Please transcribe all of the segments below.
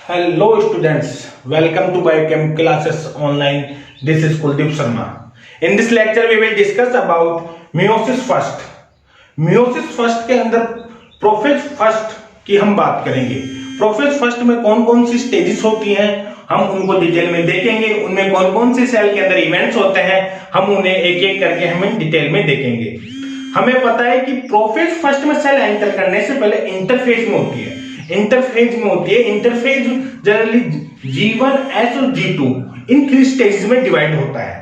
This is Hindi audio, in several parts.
Hello students, welcome to Biochem classes online. This is Kuldeep Sharma. In this lecture we will discuss about meiosis first. meiosis first के अंदर प्रोफेज फर्स्ट की हम बात करेंगे. प्रोफेज फर्स्ट में कौन कौन सी स्टेजेस होती हैं हम उनको डिटेल में देखेंगे. उनमें कौन कौन से सेल के अंदर इवेंट्स होते हैं हम उन्हें एक एक करके हमें डिटेल में देखेंगे. हमें पता है कि प्रोफेज फर्स्ट में सेल एंटर करने से पहले इंटरफेज में होती है. इंटरफेज जनरली G1, S और G2 इन 3 स्टेजेस में डिवाइड होता है.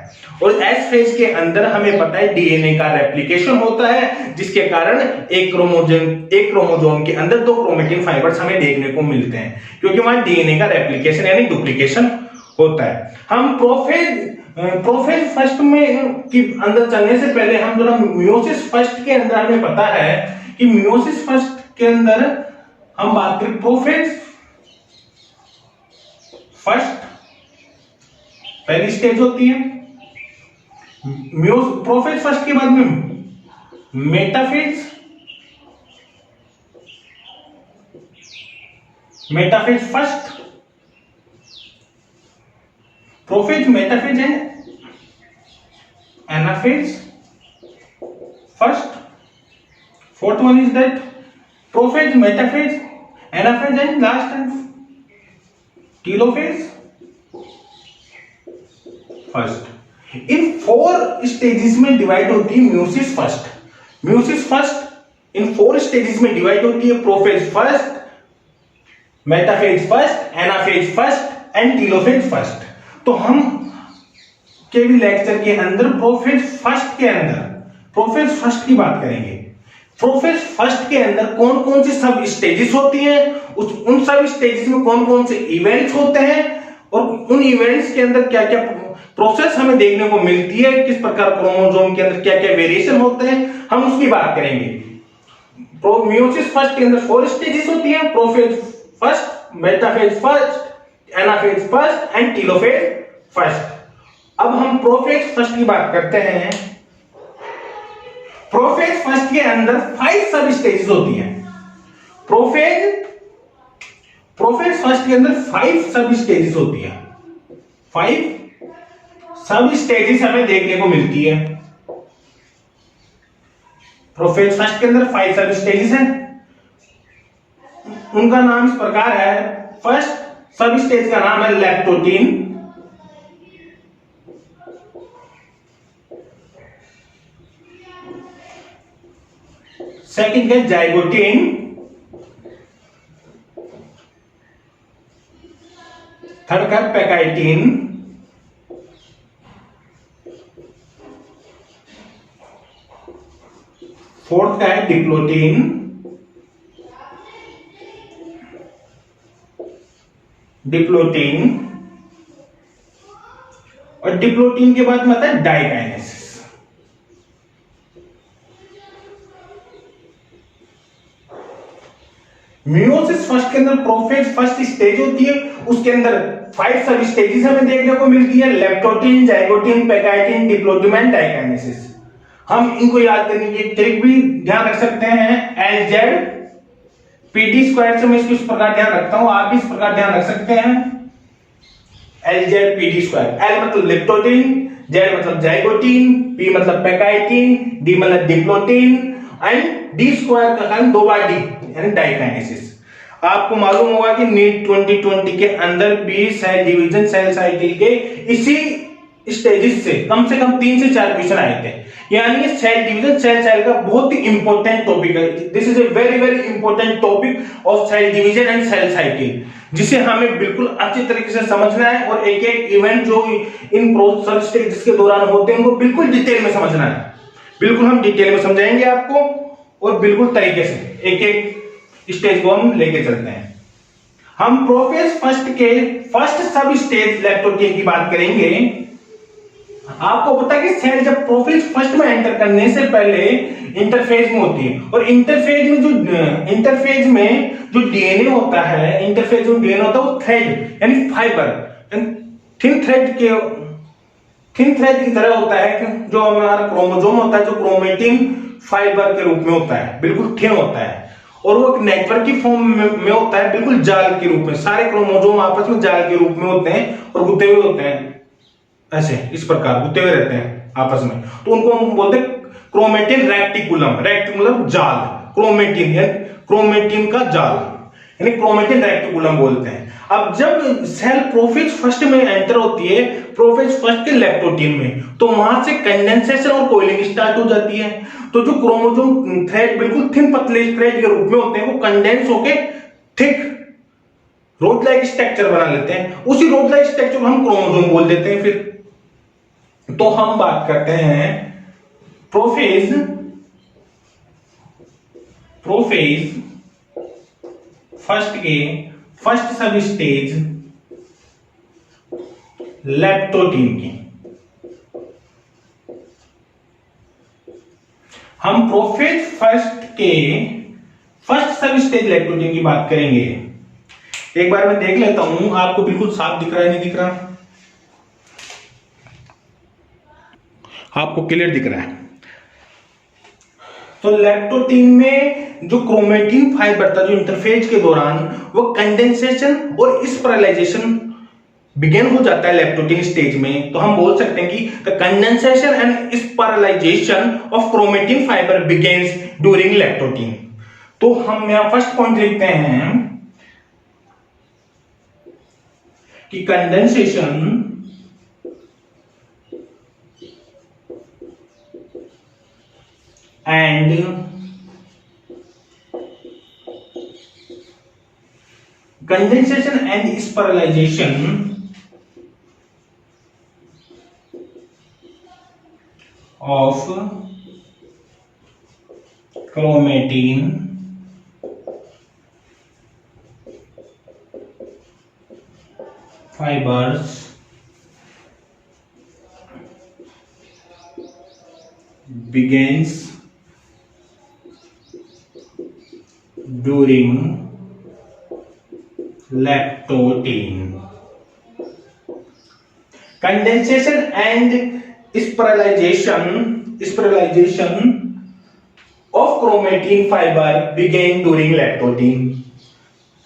और S फेज के अंदर हमें पता है डीएनए का रेप्लिकेशन होता है, जिसके कारण एक क्रोमोसोम के अंदर 2 क्रोमेटिन फाइबर्स हमें देखने को मिलते हैं, क्योंकि वहां डीएनए का रेप्लिकेशन यानी डुप्लीकेशन होता है. हम प्रोफेज फर्स्ट में की अंदर चलने से पहले हम थोड़ा मियोसिस फर्स्ट के अंदर हमें पता है कि मियोसिस फर्स्ट के अंदर हम बात करें प्रोफेज फर्स्ट पहली स्टेज होती है. प्रोफेज फर्स्ट के बाद में metaphase first, prophase metaphase and anaphase first. Fourth one is that prophase metaphase anaphase and last and telophase first. In 4 stages में डिवाइड होती है meiosis first. Meiosis first in 4 stages में डिवाइड होती है. Prophase first, metaphase first, anaphase first and telophase first. तो हम के भी लेक्चर के अंदर प्रोफेज फर्स्ट की बात करेंगे. प्रोफेज फर्स्ट के अंदर कौन कौन सी सब स्टेजेस होती हैं, उन सब स्टेजेस में कौन कौन से इवेंट्स होते हैं और उन इवेंट्स के अंदर क्या क्या प्रोसेस हमें देखने को मिलती है, किस प्रकार क्रोमोसोम के अंदर क्या क्या वेरिएशन होते हैं, हम उसकी बात करेंगे. मियोसिस फर्स्ट के अंदर 4 स्टेजेस होती हैं. Prophase first, metaphase first, anaphase first and telophase first. अब हम प्रोफेज फर्स्ट की बात करते हैं. प्रोफेज फर्स्ट के अंदर 5 सब स्टेजेस होती हैं. प्रोफेज फर्स्ट के अंदर 5 सब स्टेजेस होती हैं. 5 सब स्टेजेस हमें देखने को मिलती है. प्रोफेज फर्स्ट के अंदर 5 सब स्टेजेस हैं. उनका नाम इस प्रकार है. फर्स्ट सब स्टेज का नाम है लैक्टोटीन. सेकंड है जाइगोटीन. थर्ड है पैकाइटीन. फोर्थ का है डिप्लोटीन. और डिप्लोटीन के बाद में आता है डाइकाइनेसिस. मियोसिस फर्स्ट के अंदर प्रोफेज फर्स्ट स्टेज होती है. उसके अंदर 5 सब स्टेजेस हमें देखने को मिलती है. Leptotene, zygotene, pachytene, diplotene and diakinesis. हम इनको याद करने की ट्रिक भी ध्यान रख सकते हैं. LZ PD² से मैं इसको इस प्रकार ध्यान रखता हूं, आप भी इस प्रकार ध्यान रख सकते हैं. LZ PD². L मतलब लेप्टोटीन, Z मतलब जाइगोटीन, P मतलब पैकाइटीन, D मतलब डिप्लोटीन एंड D² का कारण 2 बार D यानी डाइकाइनेसिस. आपको मालूम होगा कि नीट 2020 के अंदर भी सेल डिवीजन सेल साइकिल के इसी स्टेजेस से कम 3 से 4 क्वेश्चन आए थे. यानी सेल डिवीजन सेल साइकिल का बहुत ही इंपॉर्टेंट टॉपिक है. This is a very very important topic of cell division and cell cycle, जिसे हमें बिल्कुल अच्छी तरीके से समझना है और एक एक इवेंट जो इन प्रोसेस स्टेजेस के दौरान होते हैं उनको बिल्कुल डिटेल में समझना है. बिल्कुल हम डिटेल में समझाएंगे आपको और बिल्कुल तरीके से एक एक स्टेज को हम लेके चलते हैं. हम प्रोफेज फर्स्ट के फर्स्ट सब स्टेज लैक्टोटीन की बात करेंगे. आपको पता है कि सेल जब प्रोफेज फर्स्ट में एंटर करने से पहले इंटरफेज में होती है. और इंटरफेज में जो डीएनए होता है, वो थ्रेड यानी फाइबर थिन थ्रेड की तरह होता है. जो हमारा क्रोमोसोम होता है जो क्रोमेटिन फाइबर के रूप में होता है, बिल्कुल थिन होता है. और वो एक नेटवर्क की फॉर्म में होता है, बिल्कुल जाल के रूप में, सारे क्रोमोसोम आपस में जाल के रूप में होते हैं और गुत्ते हुए होते हैं, ऐसे इस प्रकार गुत्ते हुए रहते हैं आपस में, तो उनको हम बोलते हैं क्रोमेटिन रेक्टिकुलम। रेक्टिकुलम जाल, क्रोमेटिन या क्रोमेटिन का जाल, यानी क्रोमेटिन रेक्टिकुलम बोलते हैं। अब जब सेल प्रोफेज फर्स्ट में एंटर होती है, प्रोफेज फर्स्ट के लैक्टोटीन में, तो वहां से कंडेंसेशन और कोइलिंग स्टार्ट हो जाती है। तो जो क्रोमोसोम थ्रेड बिल्कुल थिन पतले थ्रेड के रूप में होते हैं, वो कंडेंस होके थिक रोड लाइक स्ट्रक्चर बना लेते हैं। उसी रोड लाइक स्ट्रक्चर को हम क्रोमोसोम बोल देते हैं। फिर तो हम बात करते हैं प्रोफेज फर्स्ट के फर्स्ट सब स्टेज लैक्टोटीन की। हम प्रोफेज फर्स्ट के फर्स्ट सब स्टेज लैक्टोटीन की बात करेंगे। एक बार मैं देख लेता हूं, आपको बिल्कुल साफ दिख रहा है नहीं दिख रहा? आपको क्लियर दिख रहा है? तो लैक्टोटीन में जो क्रोमेटिन फाइबर था, जो इंटरफेज के दौरान वो कंडेंसेशन और स्पेरलाइजेशन बिगिन हो जाता है लैक्टोटीन स्टेज में, तो हम बोल सकते हैं कि the condensation and spiralisation of chromatin fibre begins during leptotene. तो हम यहां फर्स्ट पॉइंट लिखते हैं कि condensation and condensation and spiralization of chromatin fibers begins during lactoteen. Condensation and spiralization of chromatin fiber began during lactoteen.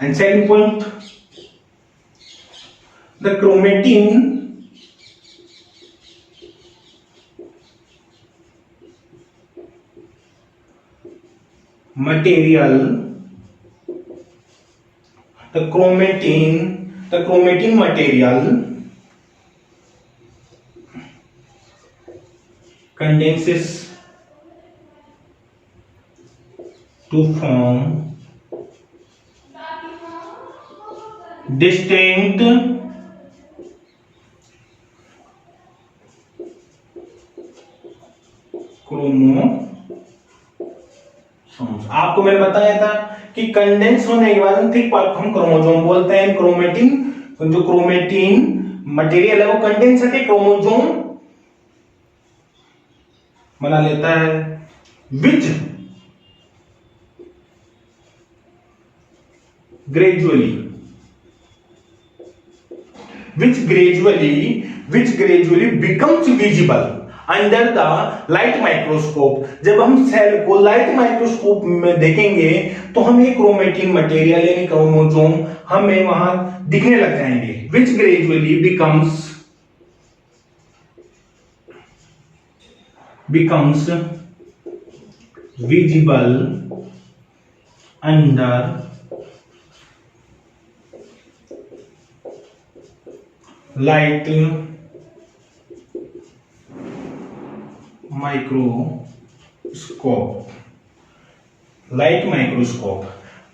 And second point, the chromatin material, the chromatin material condenses to form distinct chromosomes. आपको मैंने बताया था कि कंडेंस होने के बाद थिक पार्ट को हम क्रोमोसोम बोलते हैं। क्रोमेटिन, जो क्रोमेटिन मटेरियल है वो कंडेंस होकर क्रोमोसोम बना लेता है, विच gradually becomes visible under the light microscope। जब हम सेल को लाइट माइक्रोस्कोप में देखेंगे तो हमें क्रोमेटिन मटेरियल यानी क्रोमोसोम हमें वहां दिखने लग जाएंगे। which gradually becomes visible under light microscope.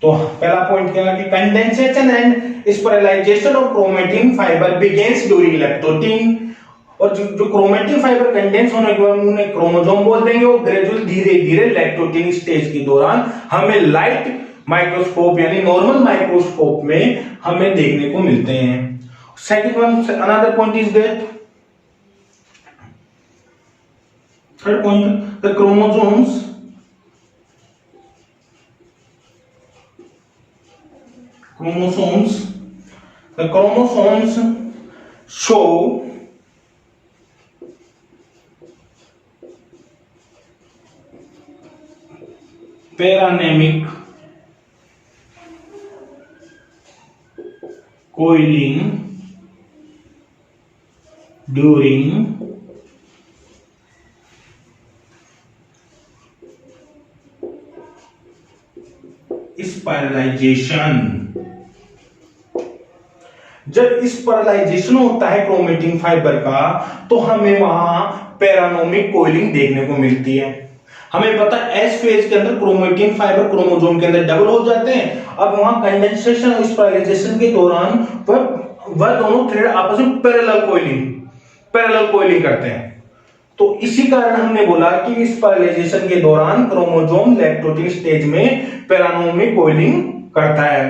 तो पहला पॉइंट क्या है कि condensation and spiralisation of chromatin fibre begins during leptotene. और जो क्रोमेटिन फाइबर कंडेंस होने के बाद उन्हें क्रोमोसोम बोल देंगे, वो ग्रेजुअल धीरे धीरे लैक्टोटीन स्टेज के दौरान हमें लाइट माइक्रोस्कोप यानी नॉर्मल माइक्रोस्कोप में हमें देखने को मिलते हैं। Second one, another point is that, third point, the chromosomes show paranemic coiling during स्पाइरलाइजेशन। जब स्पाइरलाइजेशन होता है क्रोमेटिन फाइबर का तो हमें वहां पैरानोमिक कोइलिंग देखने को मिलती है। हमें पता है एस फेज के अंदर क्रोमेटिन फाइबर क्रोमोसोम के अंदर डबल हो जाते हैं। अब वहां कंडेंसेशन और स्पाइरलाइजेशन के दौरान वह दोनों थ्रेड आपस में पैरेलल कोइलिंग करते हैं। तो इसी कारण हमने बोला कि स्पाइरलाइजेशन के दौरान क्रोमोसोम लैक्टोटिन स्टेज में पैरानोमिक कोइलिंग करता है।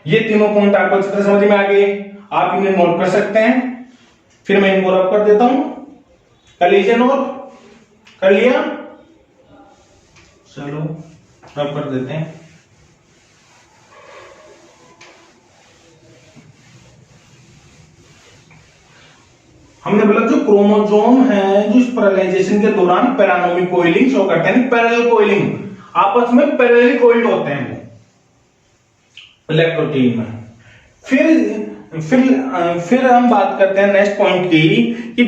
ये तीनों पॉइंट आपको अच्छी तरह समझ में आ गए, आप इन्हें नोट कर सकते हैं। फिर मैं इनको रब कर देता हूं, कर लीजिए नोट, कर लिया, चलो रब कर देते हैं। हमने बोला जो क्रोमोसोम है जो स्पाइरलाइजेशन के दौरान पैरानोमिक कोइलिंग शो करते हैं, पैरेलल कोइलिंग, आपस में पैरेलली कोइल्ड होते हैं वो लैक्टोटीन में। फिर हम बात करते हैं नेक्स्ट पॉइंट की कि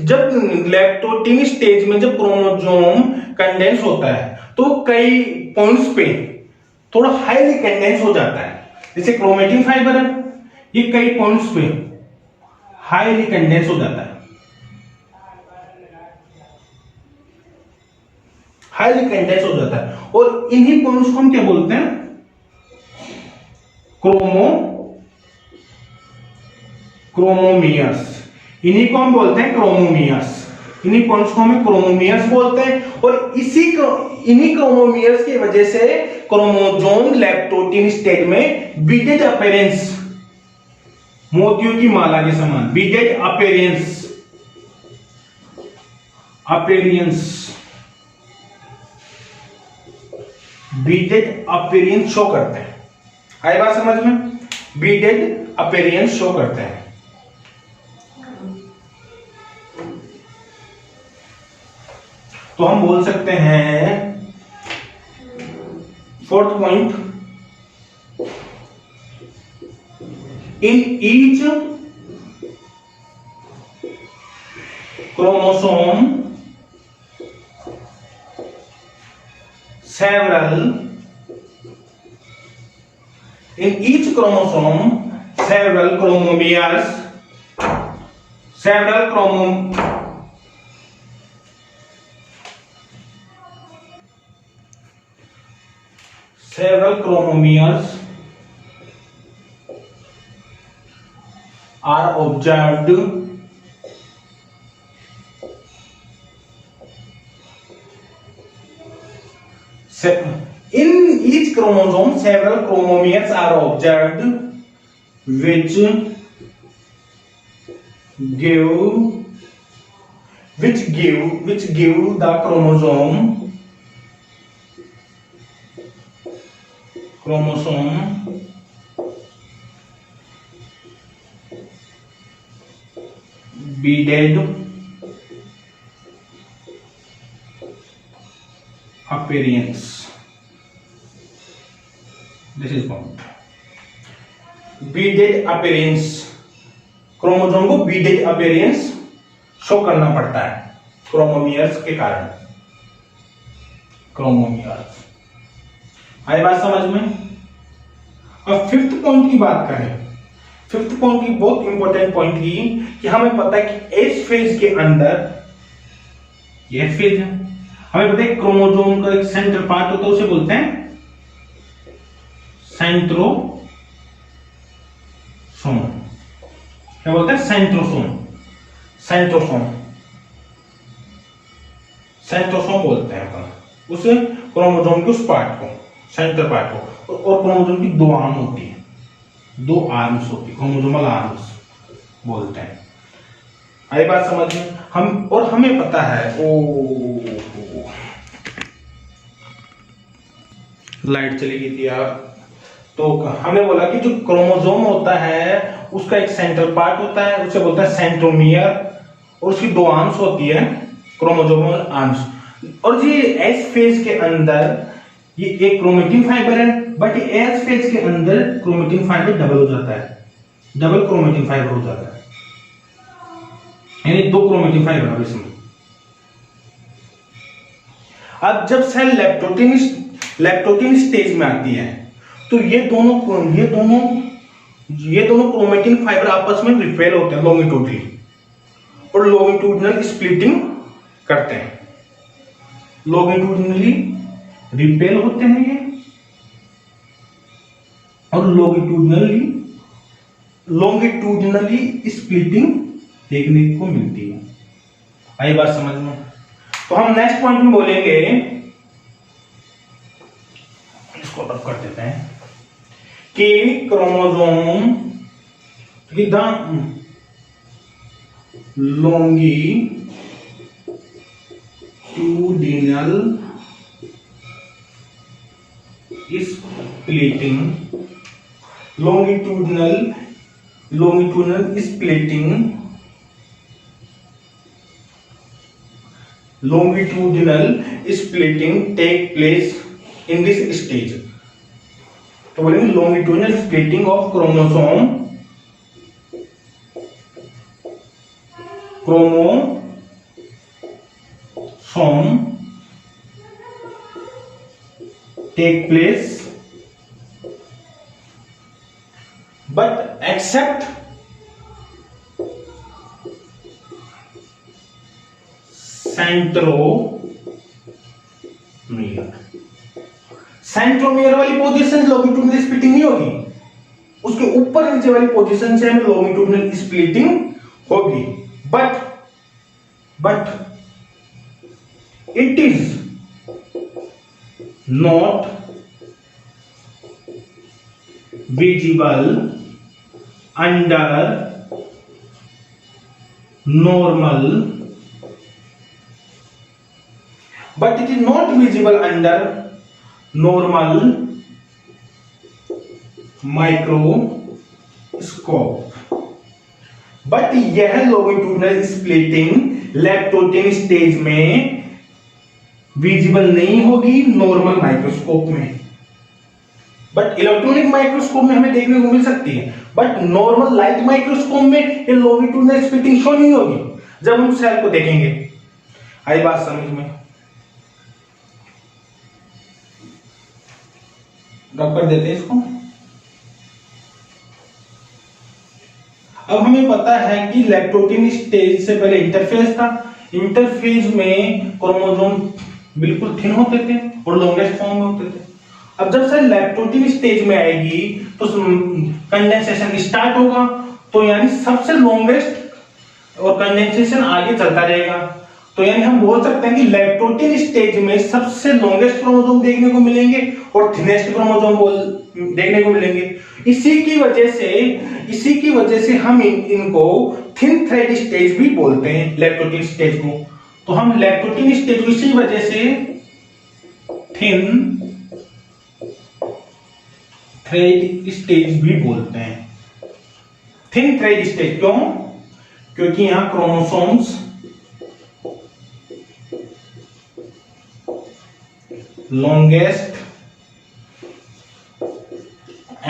जब लैक्टोटीन स्टेज में जब क्रोमोसोम कंडेंस होता है तो कई पॉइंट्स पे थोड़ा हाईली कंडेंस हो जाता है। जैसे क्रोमेटिन फाइबर है, ये कई पॉइंट्स पे हाईली कंडेंस हो जाता है, हाईली कंडेंस हो जाता है। और इन्हीं पॉइंट्स को हम क्या बोलते हैं? क्रोमोमियर्स। इन्हीं को हम बोलते हैं क्रोमोमियर्स। इन्हीं पॉइंट्स को हम क्रोमोमियर्स बोलते हैं। और इन्हीं क्रोमोमियर्स की वजह से क्रोमोसोम लैक्टोटीन स्टेज में बीटेड अपीयरेंस, मोतियों की माला के समान बीटेड अपीयरेंस शो करते हैं। आई बात समझ में? बीटेड अपीयरेंस शो करते हैं। तो हम बोल सकते हैं fourth point, in each chromosome several chromomeres, several chromomeres are observed in each chromosome. Several chromomeres are observed which give the chromosome beaded appearance. This is point. Beaded appearance, chromosome को beaded appearance शो करना पड़ता है क्रोमोमियर्स के कारण। क्रोमोमियर्स, आई बात समझ में? अब फिफ्थ पॉइंट की बात करें। फिफ्थ पॉइंट की बहुत इंपॉर्टेंट पॉइंट की कि हमें पता है कि एस फेज के अंदर, ये फेज है, हमें पता है क्रोमोसोम का एक सेंटर पार्ट होता है, उसे बोलते हैं सेंट्रोसोम। क्या बोलते हैं? सेंट्रोसोम बोलते हैं अपन उसे, क्रोमोसोम के उस पार्ट को, सेंटर पार्ट को। और क्रोमोसोम की दो आर्म होती है, दो आर्म्स होती है, क्रोमोसोमल आर्म्स बोलते हैं। आई बात समझ में? हमें पता है, लाइट चली गई थी यार। तो हमने बोला कि जो क्रोमोसोम होता है उसका एक सेंट्रल पार्ट होता है, उसे बोलते हैं सेंट्रोमियर, और उसकी दो आर्म्स होती है, क्रोमोसोमल आर्म्स। और ये एस फेज के अंदर ये एक क्रोमेटिन फाइबर है बट एस फेज के अंदर क्रोमेटिन फाइबर डबल हो जाता है, डबल क्रोमेटिन फाइबर हो जाता है, यानी 2 क्रोमेटिन फाइबर अब इसमें। अब जब सेल लैक्टोटिन स्टेज में आती है तो ये दोनों क्रोमेटिन फाइबर आपस में रिपेल होते हैं लॉन्गिट्यूडली, और लॉन्गिट्यूडनल स्प्लिटिंग करते हैं, लॉन्गिट्यूडनली रिपेल होते हैं ये, और लॉन्गिट्यूडनली स्प्लिटिंग देखने को मिलती है। आई बात समझ में? तो हम नेक्स्ट पॉइंट में बोलेंगे, इसको रब कर देते हैं कि chromosome with longitudinal splitting, longitudinal splitting take place in this stage। तो बोलेंगे longitudinal splitting of chromosome take place but except centromere वाली पोजीशन लॉन्गिट्यूडनल स्प्लिटिंग नहीं होगी, उसके ऊपर नीचे वाली पोजीशन से हमें लॉन्गिट्यूडनल स्प्लिटिंग होगी, but it is not visible under normal microscope. But यह लॉन्गिट्यूडनल स्प्लिटिंग लैक्टोटिन स्टेज में विजिबल नहीं होगी नॉर्मल माइक्रोस्कोप में, बट इलेक्ट्रॉनिक माइक्रोस्कोप में हमें देखने को मिल सकती है, बट नॉर्मल लाइट माइक्रोस्कोप में ये लॉन्गिट्यूडनल स्प्लिटिंग शो नहीं होगी जब हम सेल को देखेंगे। आई बात समझ में? ड्रॉप कर देते हैं इसको। अब हमें पता है कि लैक्टोटिन स्टेज से पहले इंटरफेज था, इंटरफेज में क्रोमोसोम बिल्कुल थिन होते थे और लॉन्गेस्ट फॉर्म में होते थे। अब जब से लैक्टोटिन स्टेज में आएगी तो कंडेंसेशन स्टार्ट होगा, तो यानी सबसे लॉन्गेस्ट और कंडेंसेशन आगे चलता रहेगा, तो यानी हम बोल सकते हैं कि लैक्टोटिन स्टेज में सबसे लॉन्गेस्ट क्रोमोसोम देखने को मिलेंगे और थिनेस्ट क्रोमोसोम देखने को मिलेंगे। इसी की वजह से हम इनको थिन थ्रेड स्टेज भी बोलते हैं, लैक्टोटिन स्टेज को। तो हम लैक्टोटिन स्टेज को इसी वजह से थिन थ्रेड स्टेज भी बोलते हैं। थिन थ्रेड स्टेज क्यों? क्योंकि यहां क्रोमोसोम्स longest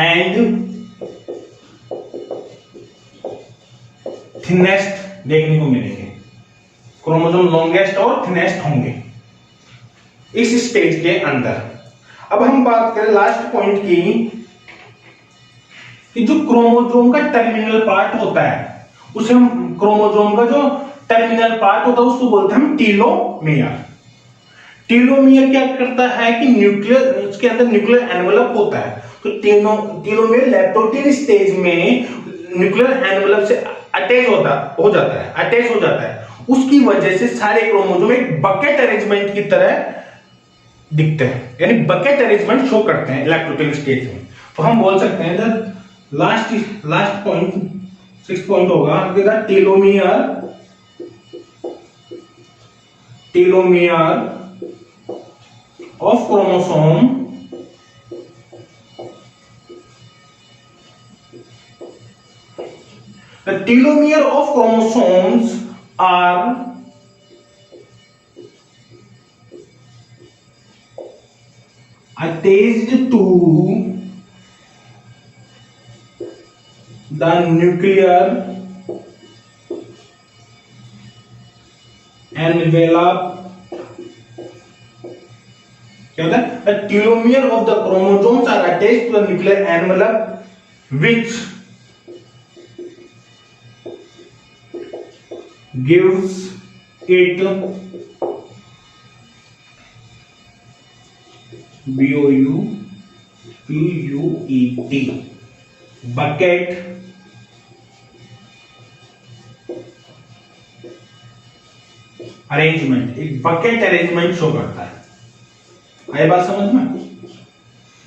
and thinnest देखने को मिलेंगे, क्रोमोसोम लॉन्गेस्ट और थिनेस्ट होंगे इस स्टेज के अंदर। अब हम बात करें लास्ट पॉइंट की, कि जो क्रोमोसोम का टर्मिनल पार्ट होता है उसे हम क्रोमोसोम का जो टर्मिनल पार्ट होता है उसको बोलते हैं हम टीलोमियर। टीलोमियर क्या करता है कि न्यूक्लियर, उसके अंदर न्यूक्लियर एनवेलप होता है, तो टीलोमियर लैक्टोटिन स्टेज में न्यूक्लियर एनवेलप से अटैच हो जाता है। उसकी वजह से सारे क्रोमोसोम एक बकेट अरेंजमेंट की तरह दिखते हैं, यानी बकेट अरेंजमेंट शो करते हैं लैक्टोटिन स्टेज में। तो हम बोल सकते हैं लास्ट पॉइंट 6 पॉइंट होगा telomere of chromosome the telomere of chromosomes are attached to the nuclear envelope, क्या होता है? The telomere of the chromosomes are attached to the nuclear envelope which gives it BOUPUET bucket arrangement, एक बकेट अरेंजमेंट शो करता है। आई बात समझ में?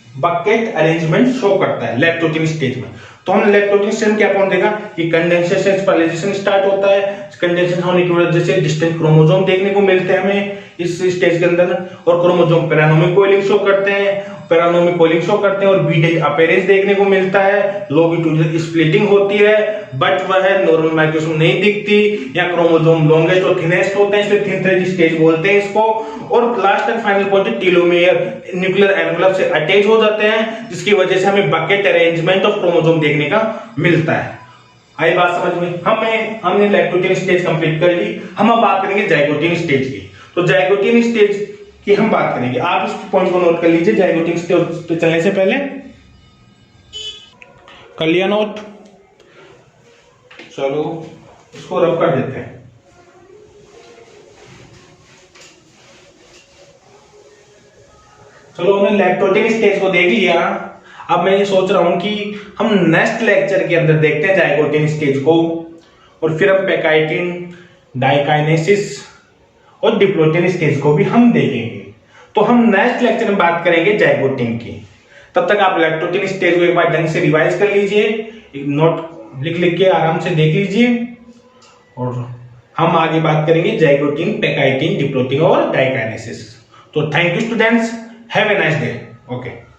बकेट अरेंजमेंट शो करता है लैक्टोजेन स्टेज में। तो हमने लैक्टोजेन स्टेज में क्या पॉइंट देखा कि कंडेंसेशन स्पेशलाइजेशन स्टार्ट होता है। कंडेंसेशन होने की वजह से डिस्टिंक्ट क्रोमोसोम देखने को मिलते हैं हमें इस स्टेज के अंदर, और क्रोमोसोम पैरानोमिक कोइलिंग शो करते हैं, पैरानोमिक कोइलिंग शो करते हैं, और बीडेज अपीयरेंस देखने को मिलता है। लॉन्गिट्यूडनल स्प्लिटिंग होती है, बट वह नॉर्मल माइक्रोसोम नहीं दिखती, या क्रोमोसोम लॉन्गेस्ट और थिनेस्ट होते हैं, इसलिए थिन थ्रेड स्टेज बोलते हैं इसको। और last and final point telomere nuclear envelope से अटैच हो जाते हैं, जिसकी वजह से हमें बकेट अरेंजमेंट ऑफ क्रोमोसोम देखने का मिलता है। आई बात समझ में? हमने लैक्टोजेन स्टेज कंप्लीट कर ली। हम अब बात करेंगे जाइगोटिन स्टेज की। तो जाइगोटिन स्टेज की हम बात करेंगे। आप इस पॉइंट को नोट कर लीजिए, जाइगोटिन स्टेज तो चलने से पहले कर लिया नोट? चलो इसको रब कर देते हैं। चलो हमने लैक्टोजेन स्टेज को देख लिया। अब मैं ये सोच रहा हूं कि हम नेक्स्ट लेक्चर के अंदर देखते हैं जाइगोटिन स्टेज को, और फिर हम पेकाइटिन, डाइकाइनेसिस और डिप्लोटिन स्टेज को भी हम देखेंगे। तो हम नेक्स्ट लेक्चर में बात करेंगे जाइगोटिन की। तब तक आप लैक्टोजेन स्टेज को एक बार ढंग से रिवाइज कर लीजिए, नोट लिख के आराम से देख लीजिए, और हम आगे बात करेंगे जाइगोटिन, पेकाइटिन, डिप्लोटिन और डाइकाइनेसिस। तो thank you students, have a nice day. Okay.